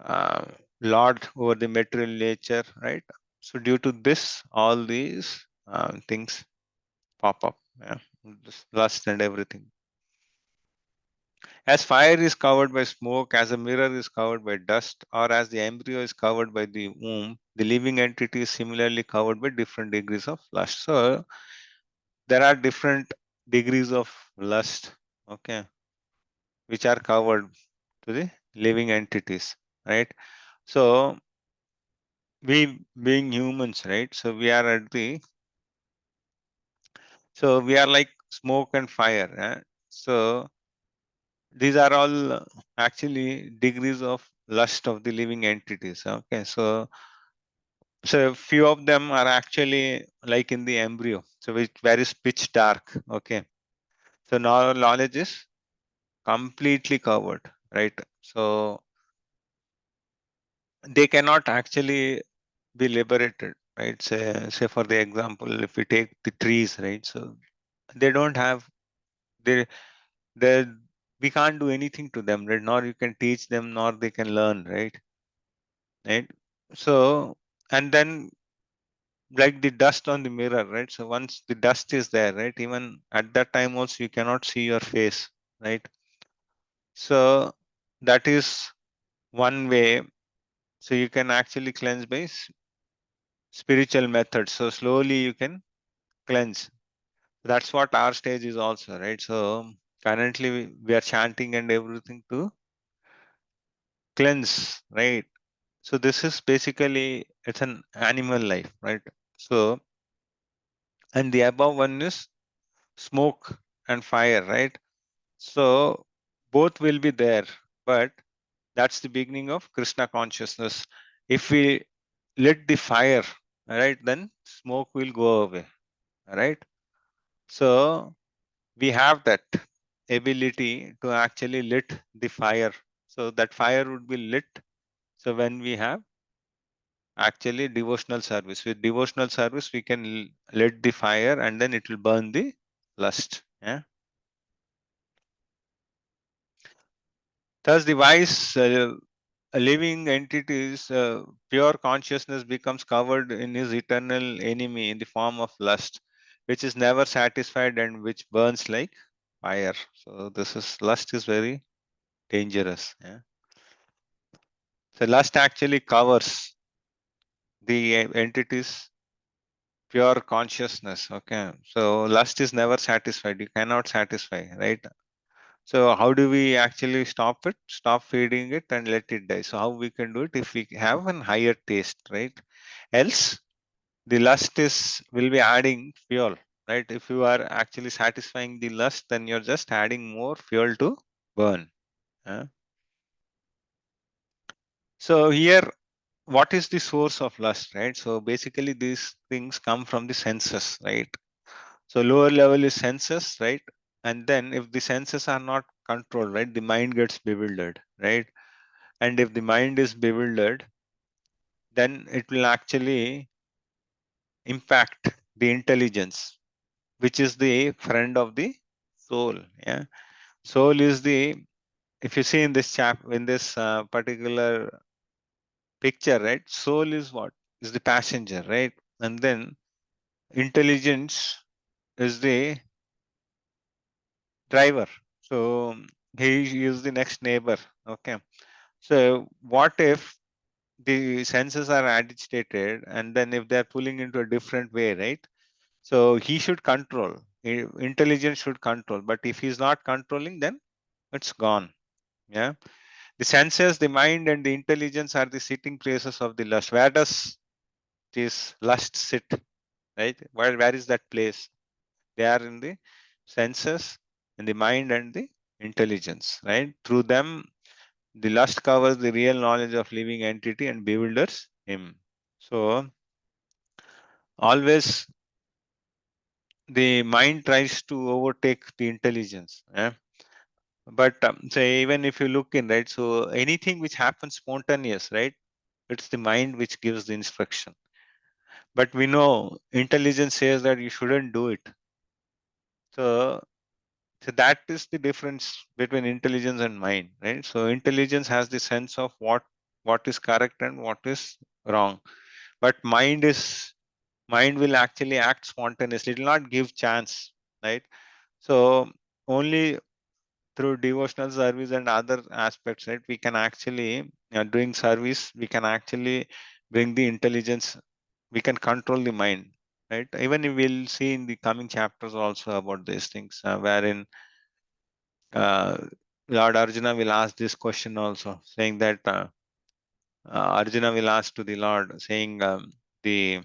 uh, lord over the material nature, right? So due to this, all these things pop up, yeah, this lust and everything. As fire is covered by smoke, as a mirror is covered by dust, or as the embryo is covered by the womb, the living entity is similarly covered by different degrees of lust. So there are different degrees of lust, okay, which are covered to the living entities, right? So we being humans, right? So we are at the, so we are like smoke and fire. So these are all actually degrees of lust of the living entities. Okay, so few of them are actually like in the embryo, so which where is pitch dark. Okay, so now knowledge is completely covered, right? So they cannot actually be liberated, right? Say for the example, if we take the trees, right? So they don't have, they we can't do anything to them, right? Nor you can teach them, nor they can learn, right? Right. So and then like the dust on the mirror, right? So once the dust is there, right? Even at that time also you cannot see your face, right? So that is one way. So you can actually cleanse by spiritual methods. So slowly you can cleanse. That's what our stage is also, right? So currently we are chanting and everything to cleanse, right? So this is basically, it's an animal life, right? So and the above one is smoke and fire, right? So both will be there, but that's the beginning of Krishna consciousness. If we lit the fire, right, then smoke will go away, right? So we have that ability to actually lit the fire. So that fire would be lit. So when we have actually devotional service, with devotional service, we can lit the fire and then it will burn the lust. Yeah. Thus, the wise living entities, pure consciousness becomes covered in his eternal enemy in the form of lust, which is never satisfied and which burns like fire. So this is, lust is very dangerous. Yeah. So lust actually covers the entity's pure consciousness. Okay. So lust is never satisfied. You cannot satisfy, right? So how do we actually stop it? Stop feeding it and let it die. So how we can do it? If we have an higher taste, right? Else the lust is will be adding fuel, right? If you are actually satisfying the lust, then you're just adding more fuel to burn. So here what is the source of lust, right? So basically these things come from the senses, right? So lower level is senses, right? And then if the senses are not controlled, right, the mind gets bewildered, right? And if the mind is bewildered, then it will actually impact the intelligence, which is the friend of the soul. Yeah, soul is the, if you see in this in this particular picture, right, soul is what is the passenger, right? And then intelligence is the driver. So he is the next neighbor. Okay. So what if the senses are agitated, and then if they're pulling into a different way, right? So he should control. Intelligence should control. But if he's not controlling, then it's gone. Yeah. The senses, the mind, and the intelligence are the sitting places of the lust. Where does this lust sit? Right? Where is that place? They are in the senses, in the mind, and the intelligence. Right? Through them, the lust covers the real knowledge of living entity and bewilders him. So always the mind tries to overtake the intelligence. Yeah? But say even if you look in, right, so anything which happens spontaneous, right, it's the mind which gives the instruction. But we know intelligence says that you shouldn't do it. So that is the difference between intelligence and mind, right? So intelligence has the sense of what is correct and what is wrong. But mind will actually act spontaneously. It will not give chance, right? So only through devotional service and other aspects, right, we can actually, doing service, we can actually bring the intelligence, we can control the mind, right? Even we will see in the coming chapters also about these things, wherein uh, Lord Arjuna will ask this question also, saying that Arjuna will ask to the Lord, saying the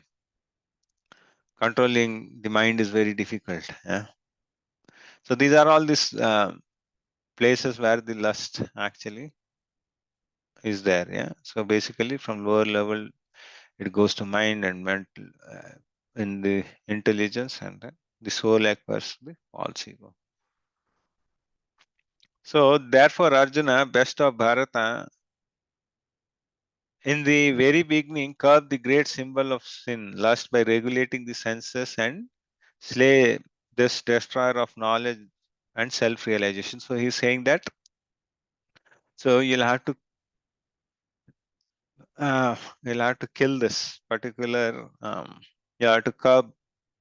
controlling the mind is very difficult. Yeah? So these are all these places where the lust actually is there. Yeah. So basically, from lower level, it goes to mind and mental, in the intelligence, and then the soul acquires the false ego. So therefore, Arjuna, best of Bharata, in the very beginning, curbed the great symbol of sin, lust, by regulating the senses and slay this destroyer of knowledge and self-realization. So he's saying that. So uh, you'll have to kill this particular. You have to curb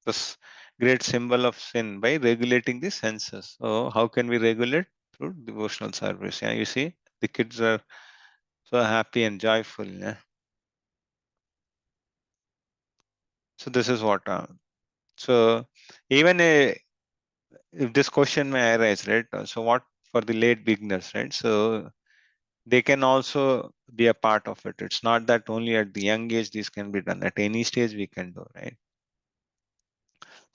this great symbol of sin by regulating the senses. So how can we regulate? Through devotional service. Yeah, you see, the kids are so happy and joyful. Yeah. So this is what. So even if this question may arise, right? So what for the late beginners, right? So they can also be a part of it. It's not that only at the young age this can be done. At any stage we can do, right?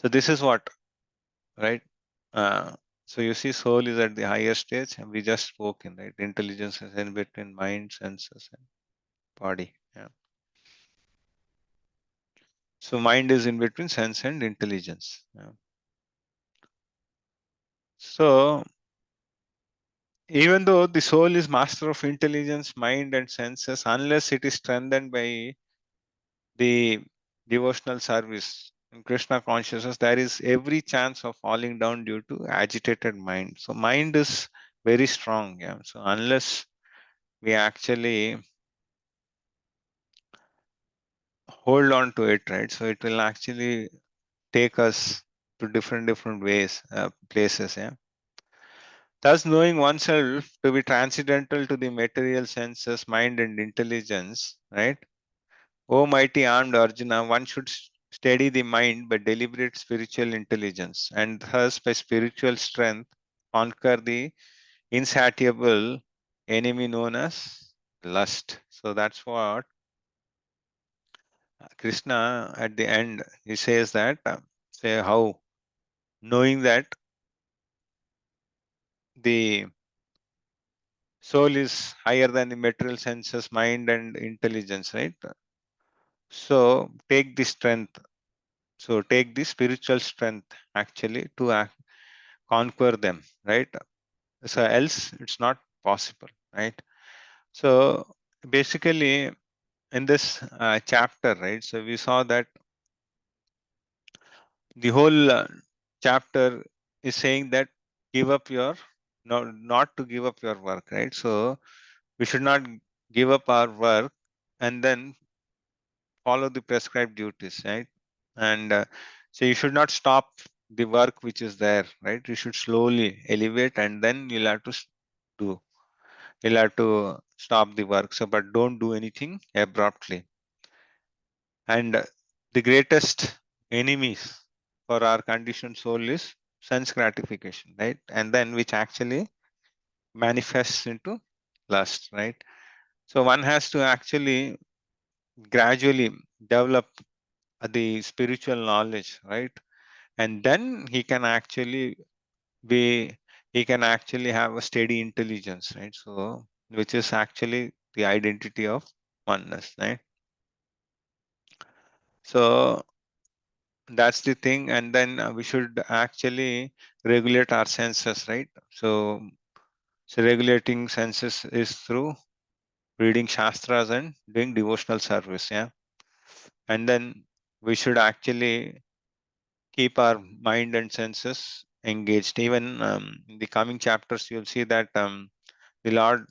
So this is what, right? So you see, soul is at the higher stage, and we just spoke in, right? Intelligence is in between mind, senses, and body. Yeah. So mind is in between sense and intelligence. Yeah. So even though the soul is master of intelligence, mind, and senses, unless it is strengthened by the devotional service in Krishna consciousness, there is every chance of falling down due to agitated mind. So mind is very strong. Yeah. So unless we actually hold on to it, right? So it will actually take us to different ways, places. Yeah. Thus, knowing oneself to be transcendental to the material senses, mind, and intelligence, right? O mighty armed Arjuna, one should steady the mind by deliberate spiritual intelligence, and thus by spiritual strength conquer the insatiable enemy known as lust. So that's what Krishna at the end he says that, say how, knowing that the soul is higher than the material senses, mind and intelligence, right? So take the strength. So take the spiritual strength actually to conquer them, right? So else it's not possible, right? So basically in this chapter, right? So we saw that the whole chapter is saying that give up your, no, not to give up your work, right? So we should not give up our work and then follow the prescribed duties, right? And so you should not stop the work which is there, right? You should slowly elevate and then you'll have to do, you'll have to stop the work. So, but don't do anything abruptly. And the greatest enemies for our conditioned soul is sense gratification, right? And then which actually manifests into lust, right? So one has to actually gradually develop the spiritual knowledge, right? And then he can actually be, he can actually have a steady intelligence, right? So which is actually the identity of oneness, right? So that's the thing. And then we should actually regulate our senses, right? So regulating senses is through reading shastras and doing devotional service, yeah. And then we should actually keep our mind and senses engaged. Even in the coming chapters, you'll see that the Lord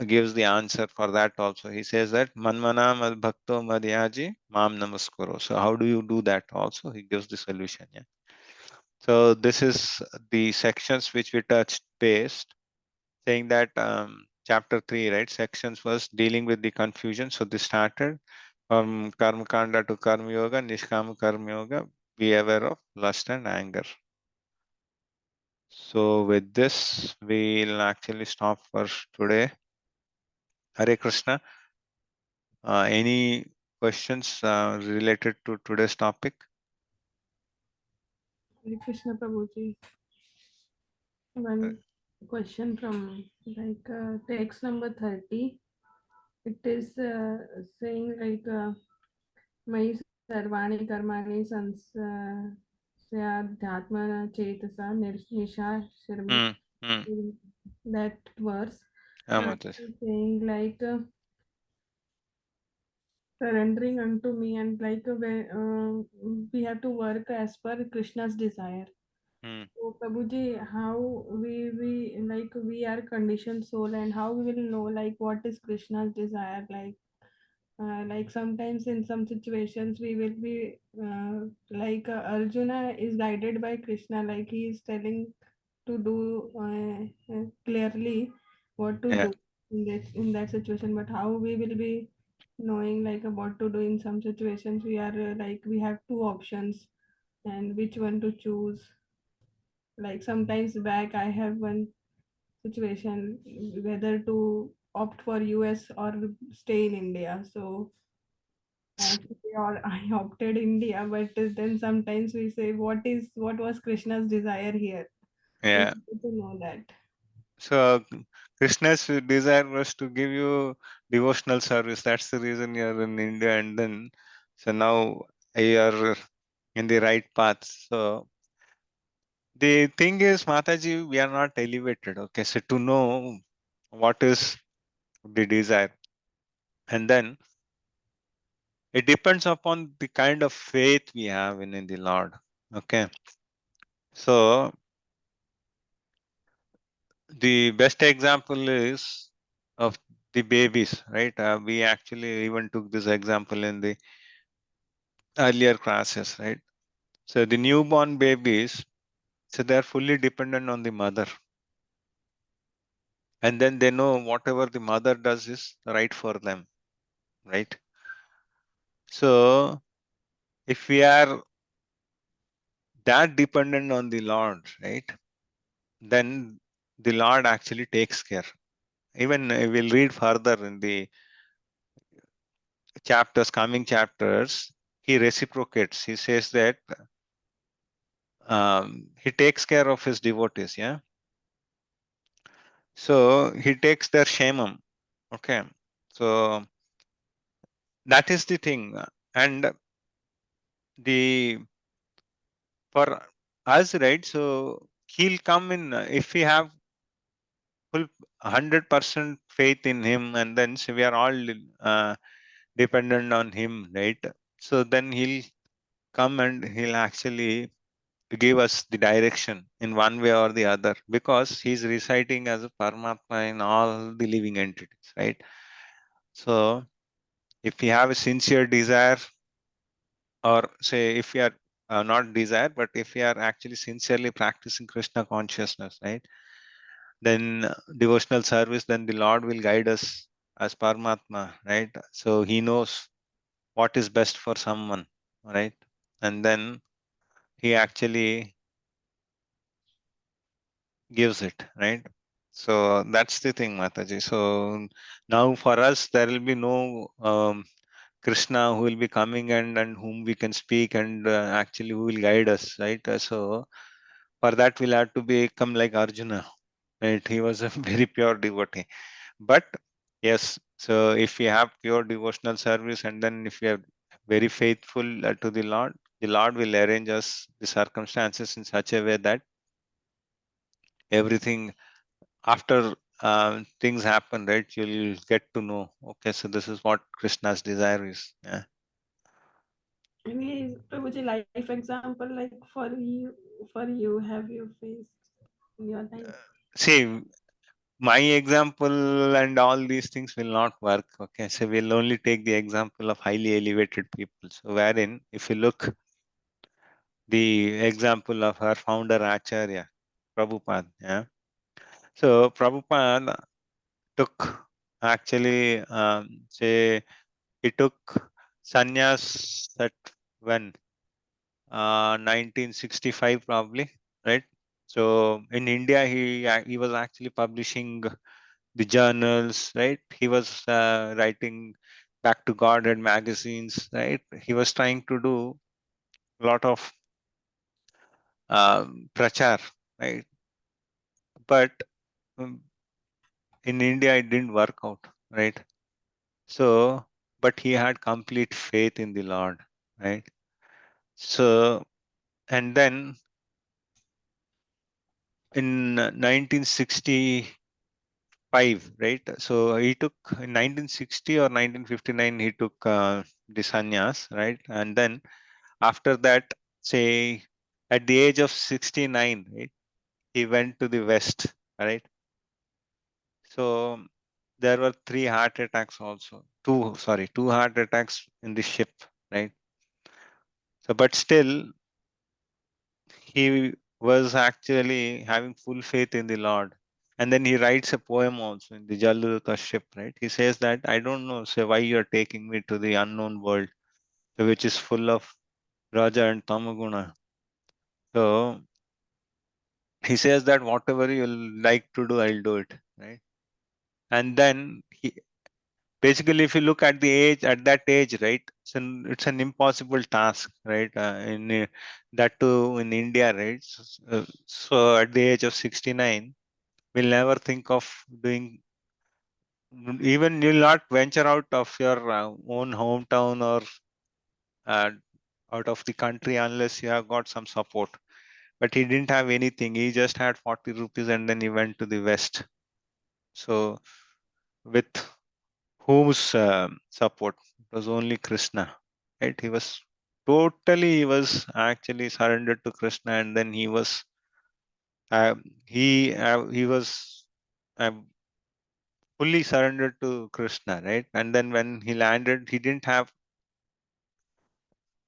gives the answer for that also. He says that manmana mad bhakto madhyaji mam namaskuro. So how do you do that also? He gives the solution, yeah. So this is the sections which we touched base, saying that chapter 3, right? Sections was dealing with the confusion. So this started from karma kanda to karma yoga, nishkama karma yoga, be aware of lust and anger. So with this, we'll actually stop for today. Hare Krishna. Any questions related to today's topic? Hare Krishna Prabhuji. One question from text number 30. It is saying Mai Sarvani Karmani Dhyatmana Chetasa Nisha Shirmi. That verse is saying surrendering unto me, and we have to work as per Krishna's desire. So Prabhuji, how we are conditioned soul, and how we will know what is Krishna's desire? Sometimes in some situations we will be Arjuna is guided by Krishna, like he is telling to do clearly what to do in that situation. But how we will be knowing what to do in some situations? We are we have two options, and which one to choose? Like sometimes back, I have one situation whether to opt for US or stay in India. So actually, or I opted India, but then sometimes we say, what was Krishna's desire here? Yeah. It's good to know that. So Krishna's desire was to give you devotional service. That's the reason you're in India, and then so now you are in the right path. So the thing is, Mataji, we are not elevated. Okay, so to know what is the desire, and then it depends upon the kind of faith we have in the Lord. Okay, so the best example is of the babies, right? We actually even took this example in the earlier classes, right? So the newborn babies, so they're fully dependent on the mother. And then they know whatever the mother does is right for them, right? So if we are that dependent on the Lord, right, then the Lord actually takes care. Even we'll read further in the chapters, coming chapters, he reciprocates. He says that he takes care of his devotees, yeah. So he takes their shamam. Okay. So that is the thing. And the for us, right? So he'll come in if we have full 100% faith in him, and then so we are all dependent on him, right? So then he'll come and he'll actually give us the direction in one way or the other, because he's reciting as a Paramatma in all the living entities, right? So if we have a sincere desire, or say if we are not desire, but if we are actually sincerely practicing Krishna consciousness, right? Then devotional service, then the Lord will guide us as Paramatma, right? So he knows what is best for someone, right? And then he actually gives it, right? So that's the thing, Mataji. So now for us, there will be no Krishna who will be coming and whom we can speak, and actually who will guide us, right? So for that, we'll have to become like Arjuna, right? He was a very pure devotee. But yes, so if we have pure devotional service, and then if we are very faithful to the Lord will arrange us the circumstances in such a way that everything after things happen, right? You'll get to know, okay, so this is what Krishna's desire is. Yeah. Any Prabhuji life example like for you have you faced in your life? See, my example and all these things will not work. Okay, so we'll only take the example of highly elevated people. So wherein, if you look the example of our founder Acharya, Prabhupada. Yeah. So Prabhupada took actually say he took sannyas at when 1965 probably, right? So in India he was actually publishing the journals, right? He was writing back to God and magazines, right? He was trying to do a lot of prachar, right? But um, in India it didn't work out, right? So, but he had complete faith in the Lord, right? So, and then in 1965, right? So he took in 1960 or 1959 he took the sannyas, right? And then after that, say at the age of 69, right, he went to the West, right? So there were three heart attacks also. Two heart attacks in the ship, right? So, but still, he was actually having full faith in the Lord. And then he writes a poem also in the Jalduta ship, right? He says that, I don't know, say, why you're taking me to the unknown world, which is full of Raja and Tamaguna. So he says that whatever you'll like to do, I'll do it, right? And then he, basically, if you look at the age, at that age, right, it's an impossible task, right? That too in India, right? So at the age of 69, we'll never think of doing, even you'll not venture out of your own hometown or uh, out of the country unless you have got some support. But he didn't have anything. He just had 40 rupees and then he went to the West. So with whose support? It was only Krishna, right? He was actually surrendered to Krishna, and then uh, he was uh, fully surrendered to Krishna, right? And then when he landed, he didn't have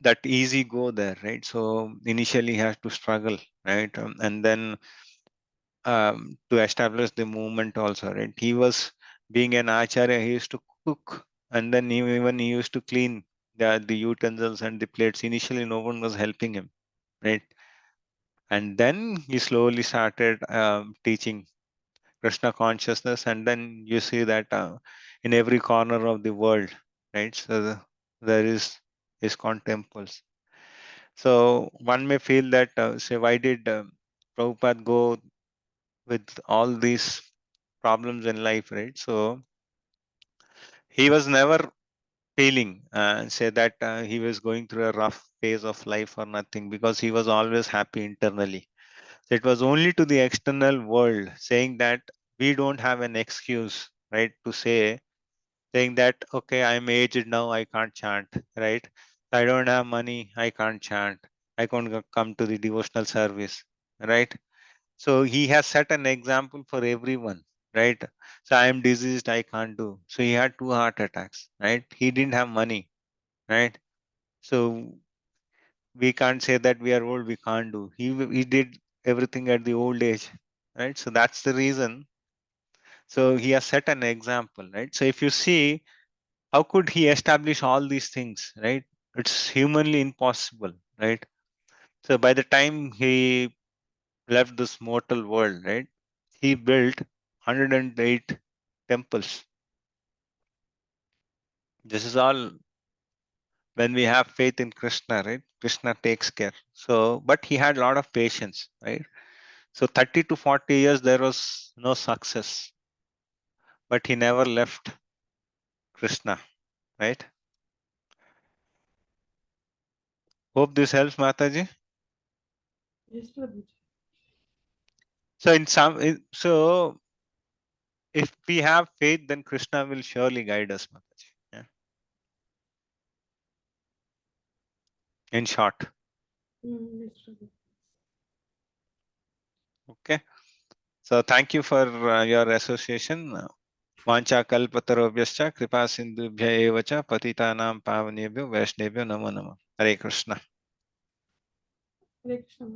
that easy go there, right? So initially he had to struggle, right? And then to establish the movement also, right? He was being an acharya, he used to cook, and then even he used to clean the utensils and the plates. Initially, no one was helping him, right? And then he slowly started teaching Krishna consciousness, and then you see that in every corner of the world, right? So there is ISKCON temples. So one may feel that, say, why did Prabhupada go with all these problems in life, right? So he was never feeling say that he was going through a rough phase of life or nothing, because he was always happy internally. So it was only to the external world saying that we don't have an excuse, right, to say, saying that, okay, I'm aged now, I can't chant, right? I don't have money, I can't chant. I can't come to the devotional service, right? So he has set an example for everyone, right? So I am diseased, I can't do. So he had 2 heart attacks, right? He didn't have money, right? So we can't say that we are old, we can't do. He did everything at the old age, right? So that's the reason. So he has set an example, right? So if you see, how could he establish all these things, right? It's humanly impossible, right? So by the time he left this mortal world, right, he built 108 temples. This is all when we have faith in Krishna, right? Krishna takes care. So, but he had a lot of patience, right? So 30 to 40 years, there was no success, but he never left Krishna, right? Hope this helps, Mataji. Yes, Prabhuji. So so if we have faith, then Krishna will surely guide us, Mataji. Yeah. In short, Yes, Prabhuji. okay. So thank you for your association. Vancha kalpatarobhyascha kripa sindhubhya eva cha patitanam pavanebhyo vaishnebhyo namo namo. Hare Krishna. Hare Krishna.